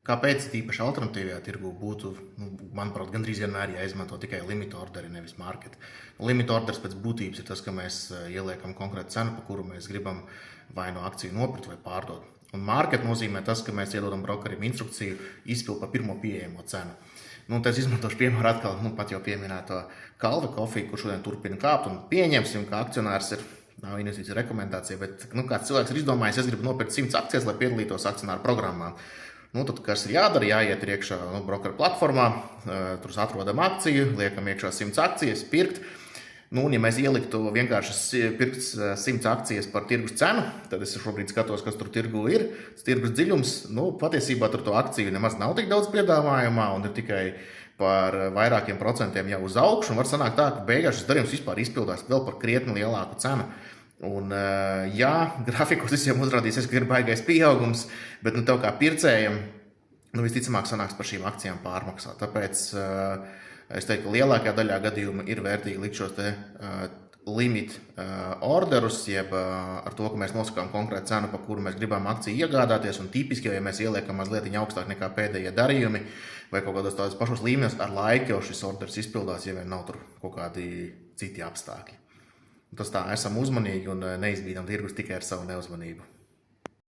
kāpēc tīpaši alternatīvajā tirgu būtu, manuprāt, gandrīz vienmēr jāizmanto tikai limit orderi, nevis market. Limit orders pēc būtības ir tas, ka mēs ieliekam konkrētu cenu, pa kuru mēs gribam vai no akciju nopirkt vai pārdot. Un market nozīmē tas, ka mēs iedodam brokerim instrukciju izpild pa pirmo pieejamo cenu. Es izmantošu piemēru atkal, pat jau pieminēto Kalve kofiju, kur šodien turpina kāpt, un pieņemsim, ka akcionārs nav investīcija rekomendācija, bet kāds cilvēks ir izdomājis, es gribu nopirkt 100 akcijas, lai piedalītos akcionāru programmā. Tad, kas ir jādara, jāiet iekšā brokeru platformā, tur atrodam akciju, liekam iekšā 100 akcijas, pirkt. Ja mēs ieliktu vienkārši pirkt 100 akcijas par tirgus cenu, tad es šobrīd skatos, kas tur tirgu ir. Tirgus dziļums, patiesībā tur to akciju nemaz nav tik daudz piedāvājumā un ir tikai par vairākiem procentiem jau uz augšu. Un var sanākt tā, ka beigās šis darījums vispār izpildās vēl par krietni lielāku cenu. Un, grafikos visiem uzrādīsies, ka ir baigais pieaugums, bet tev kā pircējiem visticamāk sanāks par šīm akcijām pārmaksāt. Tāpēc es teiktu, ka lielākajā daļā gadījumu ir vērtīgi likt šos limit orderus, jeb ar to, ka mēs nosakām konkrētu cenu, pa kuru mēs gribam akciju iegādāties, un tipiski, ja mēs ieliekam mazliet augstāk nekā pēdējie darījumi vai kaut kādos tādos pašos līmeņos, ar laiku jau šis orders izpildās, ja vien nav tur kaut kādi citi apstākļi. Tas tā, esam uzmanīgi un neizbīdam tirgus tikai ar savu neuzmanību.